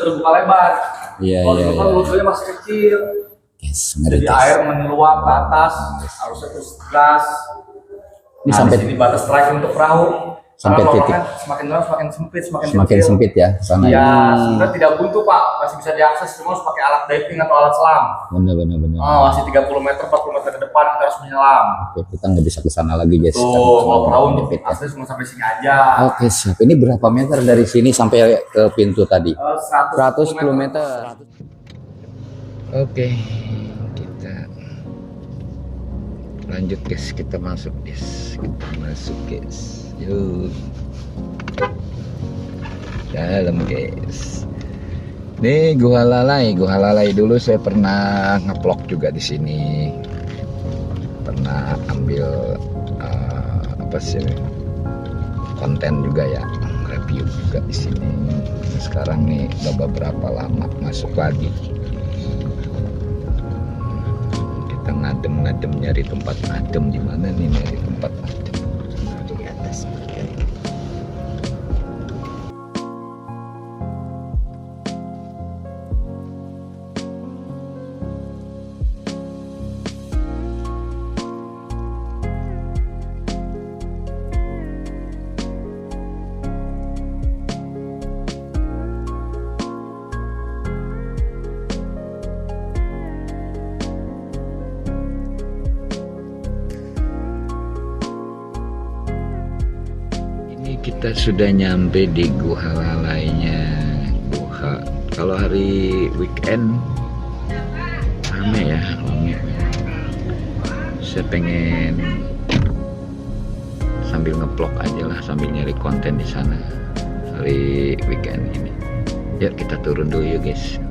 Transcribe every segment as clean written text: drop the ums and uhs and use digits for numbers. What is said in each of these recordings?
terbuka lebar. Iya, Kalau iya, dulu kan iya. lututnya masih kecil. Guys, ngeri Jadi guys. air meluap ke atas, arusnya terus gas. Ini Nah, sampai di sini batas terakhir untuk perahu. Sampai Karena titik. lorongnya semakin dalam semakin sempit, semakin semakin kecil. sempit ya sana. Iya, sebenarnya tidak buntu Pak, masih bisa diakses, cuma harus pakai alat diving atau alat selam. Bener. Oh, masih 30 meter, 40 meter ke depan kita harus menyelam. Oke, kita nggak bisa ke sana lagi guys. Tuh, Karena kalau perahu untuk sempit ya. akses cuma sampai sini aja. Oke, siap. Ini berapa meter dari sini sampai ke pintu tadi? 110 meter. Oke, kita lanjut guys, kita masuk guys. Yuk. Dalam guys. Ini Gua Lalai dulu saya pernah ngeplok juga di sini. Pernah ambil apa sih? Konten juga ya, review juga di sini. Sekarang nih udah beberapa lama masuk lagi. Kita ngadem nyari tempat adem, di mana nih nyari tempat adem? Di atas. Kita sudah nyampe di Gua Lalainya. Kalau hari weekend rame ya, rame. Saya pengen sambil ngeplok aja lah, sambil nyari konten di sana hari weekend ini. Yuk kita turun dulu yuk guys.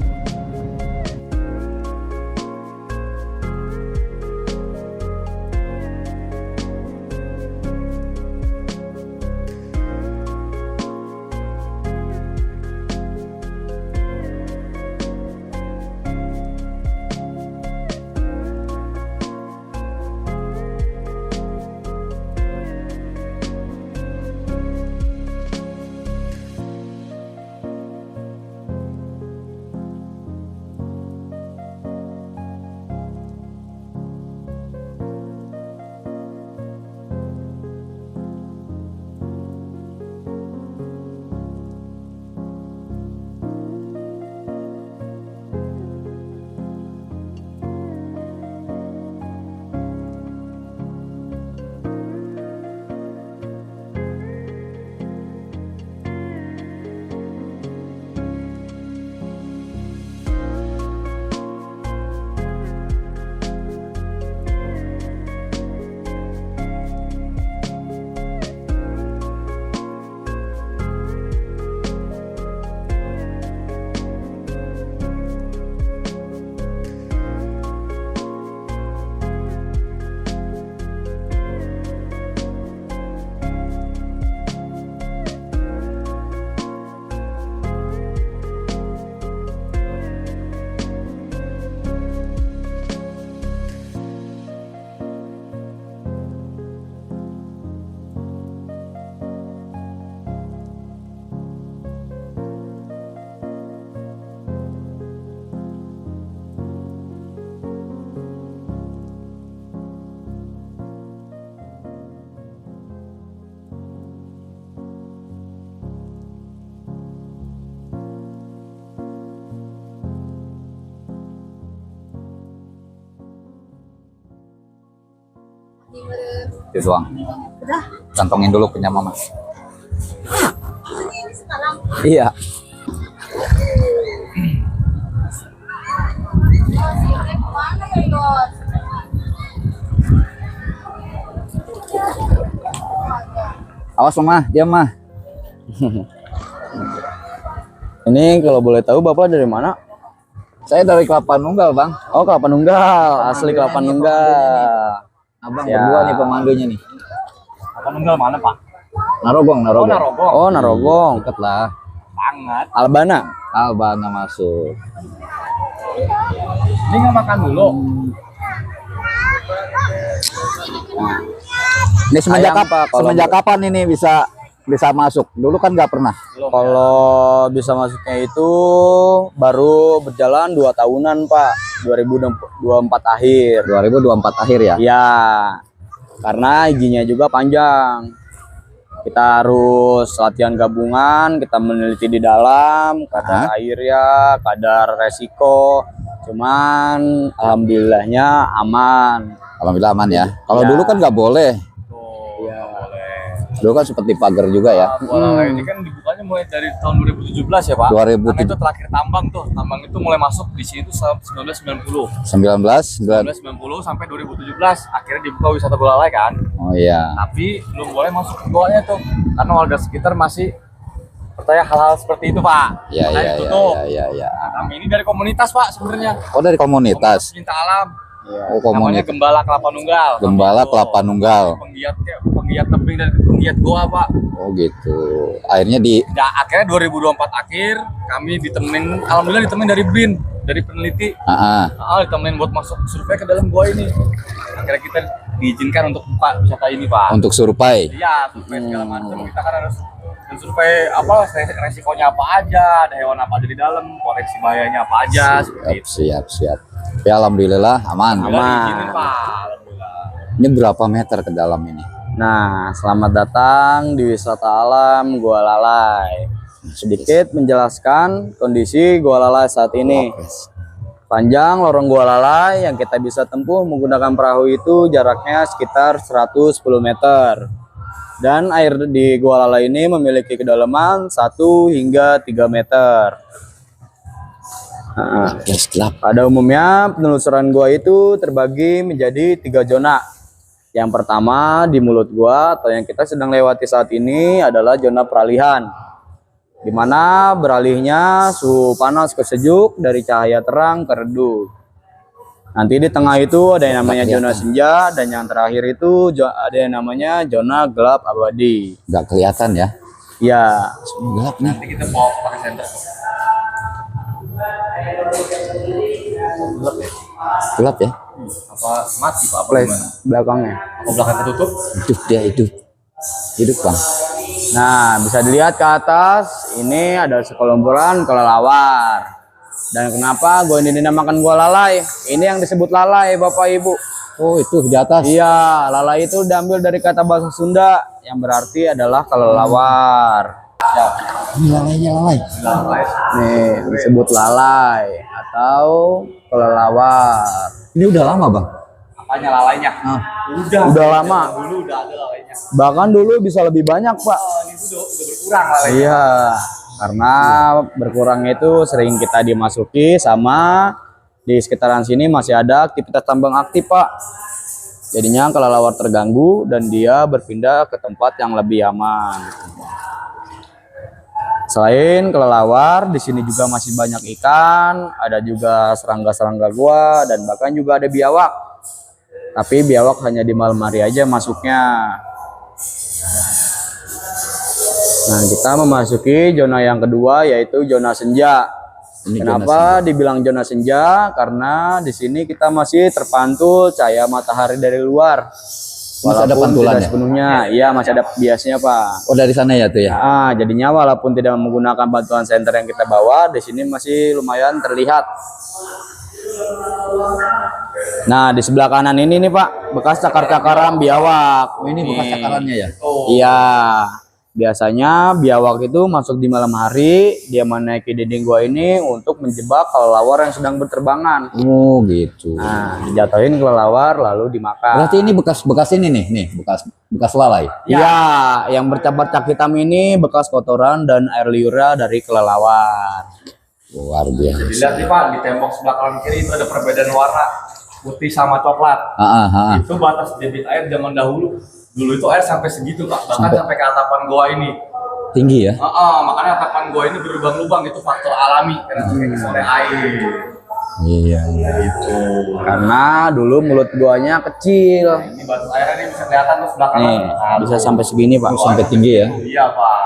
Itu doang. Udah. Kantongin dulu punya mama. Ini sekarang. Iya. Mana ya, Bos? Awas mama, diam mah. Ini kalau boleh tahu Bapak dari mana? Saya dari Kelapa Nunggal, Bang. Oh, Kelapa Nunggal, asli Kelapa Nunggal. Abang berdua nih pemandunya nih. Apa nunggal mana Pak? Narogong. Oh, Narogong. Oh, Narogong, deket lah. Banget. Albana masuk. Ini nggak makan dulu. Ini semenjak Ayam, kapan? Pak, kalau Semenjak kapan ini bisa bisa masuk? Dulu kan nggak pernah. Kalau bisa masuknya itu baru berjalan 2 tahunan Pak, 2024 akhir. 2024 akhir ya? Ya, karena izinnya juga panjang. Kita harus latihan gabungan, kita meneliti di dalam, kadar airnya, kadar resiko. Cuman alhamdulillahnya aman. Alhamdulillah aman ya. Kalau Ya. dulu kan nggak boleh. Ya. Dulu kan seperti pagar juga ya. Bola ini kan dibukanya mulai dari tahun 2017 ya Pak. 2017. Karena itu terakhir tambang tuh. Tambang itu mulai masuk di sini tuh 1990. 19. 1990 sampai 2017 akhirnya dibuka wisata bola lalai kan. Oh iya. Tapi belum boleh masuk ke goanya tuh karena warga sekitar masih percaya hal-hal seperti itu Pak. Ya Makanya ya ditutup. ya ya. Nah, kami ini dari komunitas Pak sebenarnya. Oh dari komunitas. Pecinta alam. Oh Namanya komunitas. Gembala Kelapa Nunggal. Gembala Kami itu Kelapa Nunggal. Penggiat tebing dan penggiat goa Pak. Oh gitu. Akhirnya di Nah, akhirnya 2024 akhir kami ditemenin, alhamdulillah ditemenin dari BRIN, dari peneliti. Ditemenin buat masuk survei ke dalam gua ini. Akhirnya kita diizinkan untuk buka wisata ini Pak. untuk survei. Iya, survei segala macam. Kita kan harus survei apa resikonya apa aja, ada hewan apa aja di dalam, koreksi bahayanya apa aja, seperti itu. Siap. Ya alhamdulillah aman. Alhamdulillah diizinin, Pak. Alhamdulillah. Ini berapa meter ke dalam ini? Nah, selamat datang di wisata alam Gua Lalai. Sedikit menjelaskan kondisi Gua Lalai saat ini. Panjang lorong Gua Lalai yang kita bisa tempuh menggunakan perahu itu jaraknya sekitar 110 meter. Dan air di Gua Lalai ini memiliki kedalaman 1 hingga 3 meter. Nah, pada umumnya penelusuran gua itu terbagi menjadi 3 zona. Yang pertama di mulut gua atau yang kita sedang lewati saat ini adalah zona peralihan, di mana beralihnya suhu panas ke sejuk dari cahaya terang ke redup. Nanti di tengah itu ada yang namanya zona senja, dan yang terakhir itu ada yang namanya zona gelap abadi. Nggak kelihatan ya? Ya, Gelap nih. Nanti kita bawa pakai senter. Gelap ya? Apa mati Pak? Apa flash gimana? belakangnya. Apa belakang ketutup? Hidup bang. Nah, bisa dilihat ke atas, ini ada sekelompokan kelelawar. Dan kenapa gua ini dinamakan gua lalai? Ini yang disebut lalai, Bapak Ibu. Oh itu di atas. Iya, lalai itu diambil dari kata bahasa Sunda yang berarti adalah kelelawar. Ini lalainya lalai. Nih, disebut lalai atau kelelawar. Ini udah lama bang. Apanya lalainya? Udah lama. Dulu udah ada lalainya. Bahkan dulu bisa lebih banyak, Pak. Ini tuh udah berkurang lalainya. Iya, karena berkurang itu sering kita dimasuki sama di sekitaran sini masih ada aktivitas tambang aktif, Pak. Jadinya kelelawar terganggu dan dia berpindah ke tempat yang lebih aman. Selain kelelawar, di sini juga masih banyak ikan, ada juga serangga-serangga gua dan bahkan juga ada biawak. Tapi biawak hanya di malam hari aja masuknya. Nah, kita memasuki zona yang kedua yaitu zona senja. Ini Kenapa dibilang zona senja? Karena di sini kita masih terpantul cahaya matahari dari luar. Masih ada Walaupun pantulannya? tidak sepenuhnya, iya masih ada biasanya Pak. Oh dari sana ya tuh ya? Jadinya walaupun tidak menggunakan bantuan senter yang kita bawa, di sini masih lumayan terlihat. Nah, di sebelah kanan ini nih Pak, bekas cakar-cakaran biawak. Oh ini bekas cakarannya ya? Iya, biasanya biawak itu masuk di malam hari, dia menaiki dinding gua ini untuk menjebak kelelawar yang sedang berterbangan. Oh gitu. Nah, dijatuhin kelelawar lalu dimakan. Berarti ini bekas ini nih bekas lalai. Iya, yang bercak-bercak hitam ini bekas kotoran dan air liurnya dari kelelawar. Luar biasa. Dilihat nih Pak, di tembok sebelah kanan kiri itu ada perbedaan warna putih sama coklat. Itu batas debit air zaman dahulu. Dulu itu air sampai segitu Pak, bahkan sampai ke atapan goa ini. Tinggi ya? Makanya atapan goa ini berlubang-lubang, itu faktor alami karena terkikis oleh air. Iya. Gitu. Karena dulu mulut guanya kecil. Ini batu airnya ini bisa kelihatan tuh sebelah kanan. Nih, bisa sampai segini Pak. Sampai tinggi ya? Iya Pak.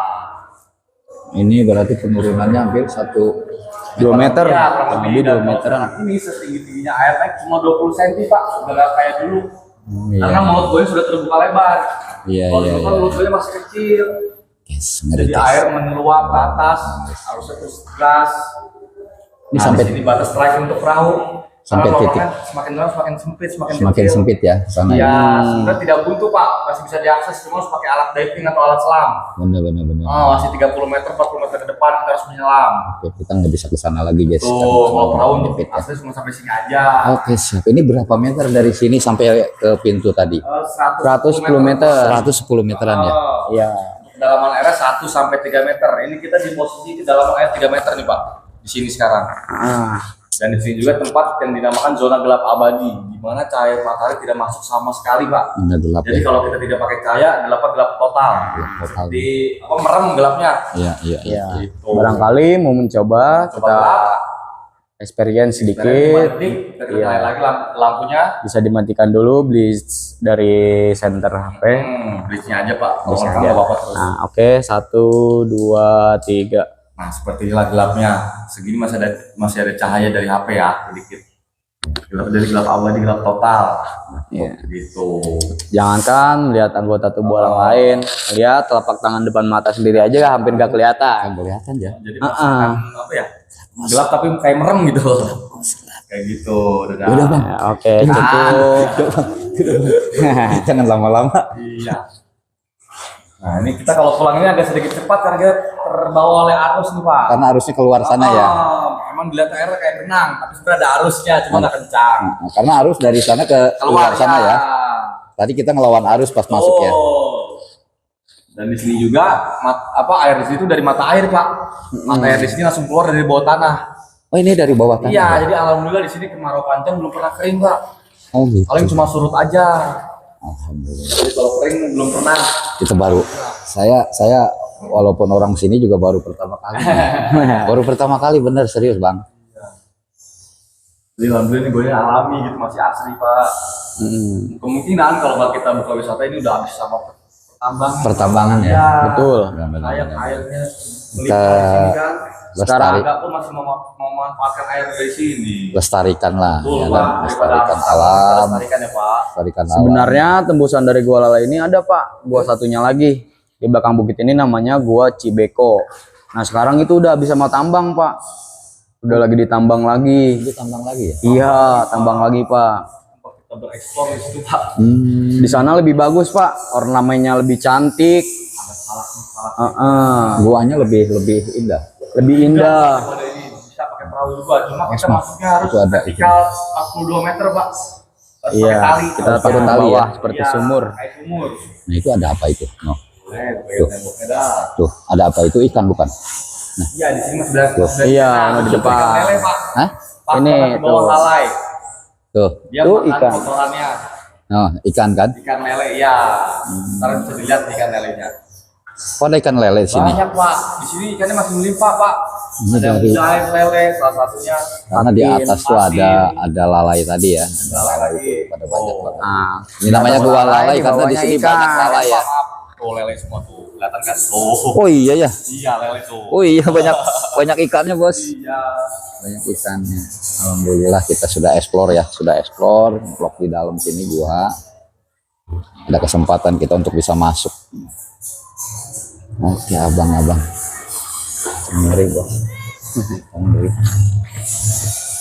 Ini berarti penurunannya hampir 2 meter, Iya, kurang lebih 2 meteran. Ini setinggi-tingginya air naik cuma 20 cm Pak, udah gak kayak dulu. iya. Karena mulut gue sudah terbuka lebar. Iya, Kalau iya, dulu kan iya. mulut gue masih kecil. Yes, ngeri Jadi guys. air meluap ke atas, harusnya terus gas. Ini sampai di batas terakhir untuk perahu. Sampai Karena titik. kan semakin dalam semakin sempit, semakin Semakin kecil. sempit ya sana. Iya, Ya. sebenarnya tidak buntu Pak, masih bisa diakses, cuma harus pakai alat diving atau alat selam. Bener. Masih 30 meter, 40 meter ke depan kita harus menyelam. Oke, kita nggak bisa ke sana lagi guys. Tuh, Karena kalau terlalu perahu untuk menyempit ya. akses cuma sampai sini aja. Oke, siap. Ini berapa meter dari sini sampai ke pintu tadi? 110 meter. 110 meteran ya. Iya. Kedalaman airnya 1 sampai 3 meter. Ini kita di posisi kedalaman air 3 meter nih Pak. Di sini sekarang. Dan di sini juga tempat yang dinamakan zona gelap abadi, di mana cahaya matahari tidak masuk sama sekali, Pak. Benar gelap Jadi ya. kalau kita tidak pakai cahaya, gelap total. Gelap total. Seperti apa merem gelapnya. Iya. Iya. Gitu. Barangkali mau mencoba Coba kita gelap. experience Dari sedikit. kita Iya. nyalain lagi lampunya. Bisa dimatikan dulu blitz dari center HP. Bridge-nya aja, Pak. Kalau Bisa nggak aja. apa-apa terus. Nah, oke, 1, 2, 3. Nah, seperti inilah gelapnya. Segini masih ada cahaya dari HP ya, sedikit. Gelap dari gelap abadi, gelap total. Iya. Gitu. Jangankan melihat anggota tubuh orang lain, lihat telapak tangan depan mata sendiri aja hampir gak kelihatan. Kelihatan ya. Jadi merasakan apa ya? Gelap tapi kayak merem gitu. Kayak gitu. Udah, Bang. Ya, oke, cukup. Jangan lama-lama. Iya. Nah, ini kita kalau pulang ini agak sedikit cepat karena kita terbawa oleh arus nih, Pak. Karena harusnya keluar sana ya. Emang dilihat airnya kayak tenang, tapi sebenarnya ada arusnya, cuma nggak kencang. Nah, karena arus dari sana ke keluar sana ya. Tadi kita ngelawan arus pas masuk ya. Dan di sini juga air di situ dari mata air, Pak. Mata air di sini langsung keluar dari bawah tanah. Oh, ini dari bawah tanah. Iya, ya? jadi alhamdulillah di sini kemarau panjang belum pernah kering, Pak. Oh gitu. Paling cuma surut aja. Alhamdulillah. Jadi kalau kering belum pernah. Itu baru. Saya walaupun orang sini juga baru pertama kali. Baru pertama kali bener serius, Bang. Jadi alhamdulillah ini gue alami gitu, masih asli, Pak. Kemungkinan kalau kita buka wisata ini udah habis sama Pertambangan ya. Iya. Betul. Airnya Kita sekarang agak pun masih memanfaatkan air dari sini. lestarikan lah, Betul, ya Pak. kan? Daripada Lestarikan kita alam, lestarikan ya, Pak. lestarikan alam. Sebenarnya tembusan dari Gua Lala ini ada, Pak. Gua satunya lagi. Di belakang bukit ini namanya Gua Cibeko. Nah, sekarang itu udah bisa mau tambang, Pak. Udah lagi ditambang lagi. Itu tambang lagi ya? Iya, tambang lagi, Pak. Kita bereksplor di situ, Pak. Di sana lebih bagus, Pak. Ornamennya lebih cantik. Guanya lebih indah. Lebih indah. Kalau ini bisa pakai perahu juga, cuma kita masuknya harus itu ada vertikal 42 meter, Pak. Harus Iya, pakai tali. kita Harus turun pakai ke tali bawah ya? seperti Iya, sumur. kayak sumur. Nah, itu ada apa itu? No. Tuh. Temboknya dah. Tuh, ada apa itu? Ikan bukan? Iya, di sini masih ada. Iya, di depan. Ikan lele, Pak. Hah? Pas Ini, banget di bawah tuh. lalai. Tuh. Dia Tuh, makan ikan. kotorannya. Oh, ikan kan? Ikan lele, ya. Ntar bisa dilihat ikan lelenya. Oh, ada ikan lele di sini. Banyak, Pak. Di sini ikannya masih melimpah, Pak. Ini Ada dari- mujair lele salah satunya. Karena di atas tuh ada lalai tadi ya. Lalai lagi. Pada banyak banget. Nah, Ini namanya gua lalai di karena di bawahnya sini ikan. banyak lalai ya. Tuh lele semua tuh. Kelihatan kan? Tuh. Oh iya ya. Iya, lele tuh. Oh iya banyak ikannya, Bos. Iya. Banyak ikannya. Alhamdulillah kita sudah explore ya, vlog di dalam sini gua. Ada kesempatan kita untuk bisa masuk. Oke, abang. Ngeri, Bos. Ngeri.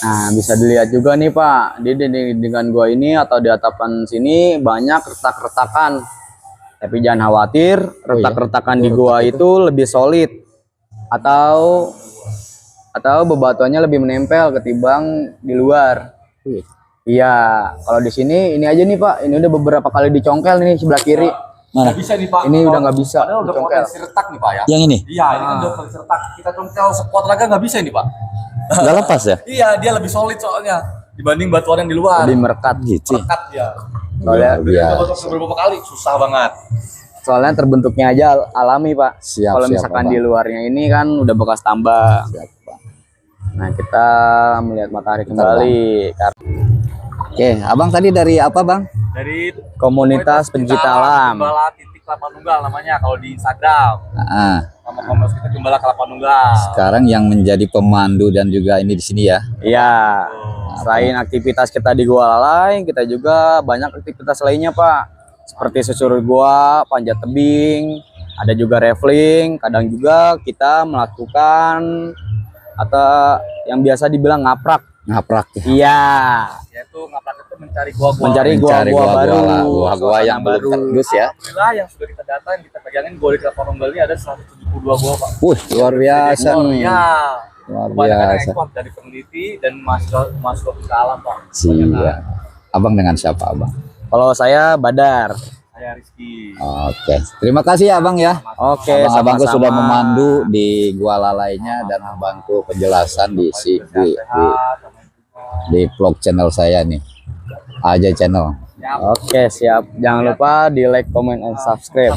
Nah, bisa dilihat juga nih, Pak. Di dindingan gua ini atau di atapan sini banyak retak-retakan. Tapi jangan khawatir, retak-retakan di gua itu lebih solid atau bebatuannya lebih menempel ketimbang di luar. Iya, kalau di sini ini aja nih, Pak. Ini udah beberapa kali dicongkel nih sebelah kiri. Mana? Nggak bisa nih, Pak. Ini udah nggak bisa Padahal udah dicongkel. potensi retak nih, Pak ya. Yang ini Iya, ini kan udah potensi retak. Kita congkel sekuat raga nggak bisa ini, Pak. nggak lepas ya? Iya, dia lebih solid soalnya dibanding batuan yang di luar. Lebih merekat Gitu. Rekat dia. Soalnya, Iya. Udah bentuk beberapa kali susah banget. soalnya terbentuknya aja alami, Pak. Siap, Kalau siap, misalkan Abang. di luarnya ini kan udah bekas tambang. Siap, Bang. Nah, kita melihat matahari kembali. Oke, abang tadi dari apa, Bang? Dari Komunitas Pencinta Alam. Gembala titik Kelapa Nunggal namanya kalau di Instagram. Nah, Nama komunitas kita Gembala Kelapa Nunggal. sekarang yang menjadi pemandu dan juga ini di sini ya. Iya. Selain aktivitas kita di Gua Lalai, kita juga banyak aktivitas lainnya, Pak. Seperti susur gua, panjat tebing, ada juga raffling, kadang juga kita melakukan atau yang biasa dibilang ngaprak. Ngaprak ya. Iya, Yaitu ngaprak itu mencari gua-gua. mencari gua-gua baru, gua-gua yang belum baru. tembus ya. Alhamdulillah yang sudah kita datang, kita pegangin gua di Kelapa Bali ada 172 gua, Pak. Luar biasa nih. Ya. Luar Kebanyakan biasa. ekspor dari peneliti dan mahasiswa ke alam, Pak. Iya. Abang dengan siapa, Abang? Kalau saya Badar. Saya Rizky. Oke, terima kasih ya Abang ya. Oke, Abang-abangku sama-sama. sudah memandu di gua lalainya dan membantu penjelasan di vlog channel saya nih, Aja Channel. Oke, siap. Jangan lupa di like, comment, and subscribe.